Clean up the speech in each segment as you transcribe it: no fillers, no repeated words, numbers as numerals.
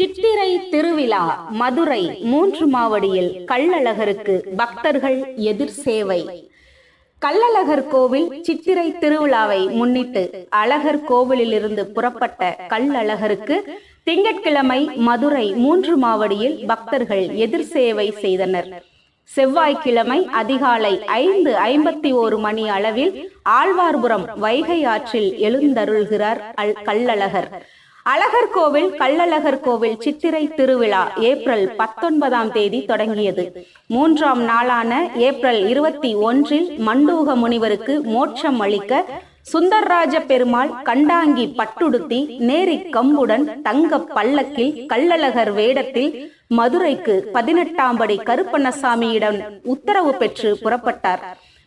சித்திரை திருவிழா மதுரை 3 மாவடியில் கள்ளழகருக்கு பக்தர்கள் எதிர் சேவை. கள்ளழகர் கோவில் சித்திரை திருவிழாவை முன்னிட்டு அழகர் கோவிலிலிருந்து புறப்பட்ட கள்ளழகருக்கு திங்கட்கிழமை மதுரை 3 மாவடியில் பக்தர்கள் எதிர் சேவை செய்தனர். செவ்வாய்க்கிழமை அதிகாலை 5:51 மணி அளவில் ஆழ்வார்புரம் வைகை ஆற்றில் எழுந்தருள்கிறார் கள்ளழகர். அழகர் கோவில் கள்ளழகர் கோவில் சித்திரை திருவிழா ஏப்ரல் 19ஆம் தேதி தொடங்கியது. 3ஆம் நாளான ஏப்ரல் 21இல் மண்டூக முனிவருக்கு மோட்சம் அளிக்க சுந்தரராஜ பெருமாள் கண்டாங்கி பட்டுடுத்தி நேரி கம்புடன் தங்க பல்லக்கில் கள்ளழகர் வேடத்தில் மதுரைக்கு 18ஆம் படி கருப்பண்ணசாமியிடம் உத்தரவு பெற்று புறப்பட்டார்.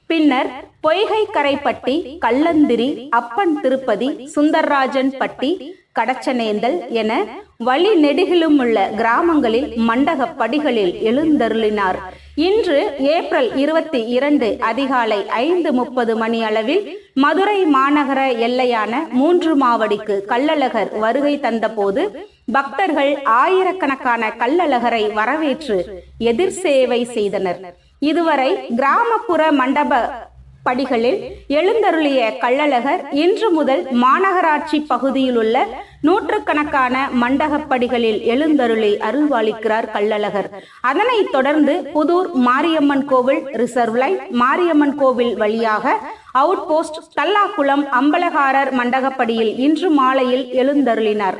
பின்னர் பொய்கை கரைப்பட்டி, கள்ளந்திரி, அப்பன் திருப்பதி, சுந்தரராஜன் பட்டி, கடச்சனேந்தல் என வழி நெடுகிலும் உள்ள கிராமங்களில் மண்டக படிகளில் எழுந்தருளினார். இன்று ஏப்ரல் 22 அதிகாலை 5:30 மணி அளவில் மதுரை மாநகர எல்லையான 3 மாவடிக்கு கள்ளழகர் வருகை தந்தபோது பக்தர்கள் ஆயிரக்கணக்கான கள்ளழகரை வரவேற்று எதிர் சேவை செய்தனர். இதுவரை கிராமப்புற மண்டப படிகளில் எழுந்தருளிய கள்ளழகர் இன்று முதல் மாநகராட்சி பகுதியில் உள்ள நூற்றுக்கணக்கான மண்டகப்படிகளில் எழுந்தருளி அருள்வாளிக்கிறார் கள்ளழகர். அதனைத் தொடர்ந்து புதூர் மாரியம்மன் கோவில், ரிசர்வ் லைன் மாரியம்மன் கோவில் வழியாக அவுட் போஸ்ட், தல்லாக்குளம் அம்பலகாரர் மண்டகப்படியில் இன்று மாலையில் எழுந்தருளினார்.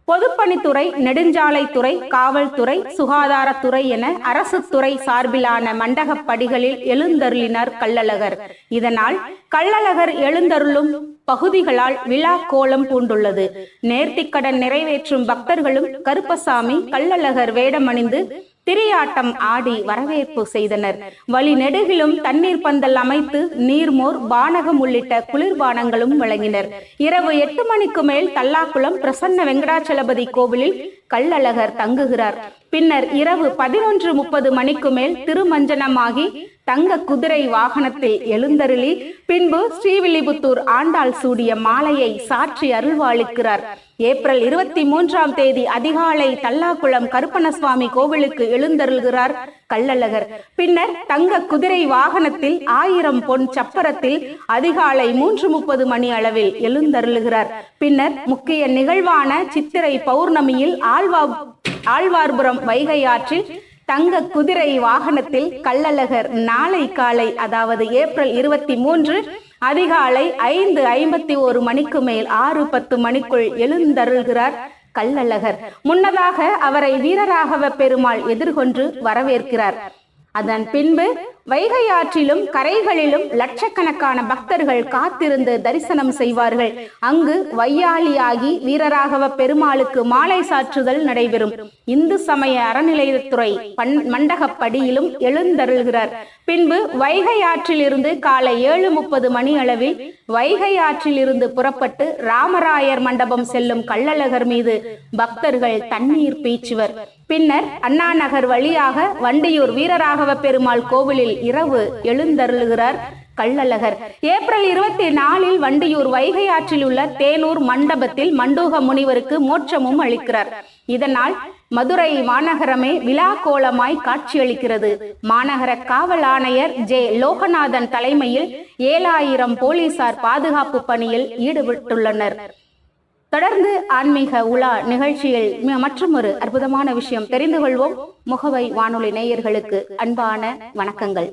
பொதுப்பணித்துறை, நெடுஞ்சாலைத்துறை, காவல்துறை, சுகாதாரத்துறை என அரசு துறை சார்பிலான மண்டகப்படிகளில் எழுந்தருளினார் கள்ளழகர். இதனால் கள்ளழகர் எழுந்தருளும் பகுதிகளால் விழா கோலம் பூண்டுள்ளது. நேர்த்திக்கடன் நிறைவேற்றும் பக்தர்களும் கருப்பசாமி கள்ளழகர் வேடமணிந்து திரியாட்டம் ஆடி வரவேற்பு செய்தனர். வழி நெடுகிலும் தண்ணீர் பந்தல் அமைத்து நீர்மோர், பானகம் உள்ளிட்ட குளிர்பானங்களும் வழங்கினர். இரவு 8 மணிக்கு மேல் தல்லாக்குளம் பிரசன்ன வெங்கடாச்சலபதி கோவிலில் கள்ளழகர் தங்குகிறார். பின்னர் இரவு 11:30 மணிக்கு மேல் திருமஞ்சனமாகி தங்க குதிரை வாகனத்தில் எழுந்தருளி பின்பு ஸ்ரீவில்லிபுத்தூர் ஆண்டாள் சூடிய மாலையை சாற்றி அருள்வாளிக்கிறார். ஏப்ரல் 23ஆம் தேதி அதிகாலை தல்லாக்குளம் கருப்பண்ணசுவாமி கோவிலுக்கு எழுந்தருள்கிறார் கள்ளழகர். பின்னர் தங்க குதிரை வாகனத்தில் 1000 பொன் சப்பரத்தில் அதிகாலை 3:30 மணி அளவில் எழுந்தருளுகிறார். பின்னர் முக்கிய நிகழ்வான சித்திரை பௌர்ணமியில் ஆழ்வார்புரம் வைகை ஆற்றில் தங்க குதிரை வாகனத்தில் கள்ளழகர் நாளை காலை, அதாவது ஏப்ரல் 23 அதிகாலை 5:51 மணிக்கு மேல் 6:10 மணிக்குள் எழுந்தருள்கிறார் கள்ளழகர். முன்னதாக அவரை வீரராகவ பெருமாள் எதிர்கொண்டு வரவேற்கிறார். அதன் பின்பு வைகை ஆற்றிலும் கரைகளிலும் லட்சக்கணக்கான பக்தர்கள் காத்திருந்து தரிசனம் செய்வார்கள். அங்கு வையாளியாகி வீரராகவ பெருமாளுக்கு மாலை சாற்றுதல் நடைபெறும். இந்து சமய அறநிலையத்துறை மண்டகப்படியிலும் எழுந்தருள்கிறார். பின்பு வைகை ஆற்றில் இருந்து காலை 7:30 மணி அளவில் வைகை ஆற்றில் இருந்து புறப்பட்டு ராமராயர் மண்டபம் செல்லும் கள்ளழகர் மீது பக்தர்கள் தண்ணீர் பீச்சுவர். பின்னர் அண்ணா நகர் வழியாக வண்டியூர் வீரராகவ பெருமாள் கோவிலில் இரவு எழுந்தருளுகிறார் கள்ளழகர். ஏப்ரல் 24இல் வண்டியூர் வைகை ஆற்றில் உள்ள தேனூர் மண்டபத்தில் மண்டூக முனிவருக்கு மோட்சமும் அளிக்கிறார். இதனால் மதுரை மாநகரமே விழா கோலமாய் காட்சியளிக்கிறது. மாநகர காவல் ஆணையர் ஜே. லோகநாதன் தலைமையில் 7000 போலீசார் பாதுகாப்பு பணியில் ஈடுபட்டுள்ளனர். தொடர்ந்து ஆன்மீக உலா நிகழ்ச்சியில் மற்றொரு அற்புதமான விஷயம் தெரிந்து கொள்வோம். முகவை வானொலி நேயர்களுக்கு அன்பான வணக்கங்கள்.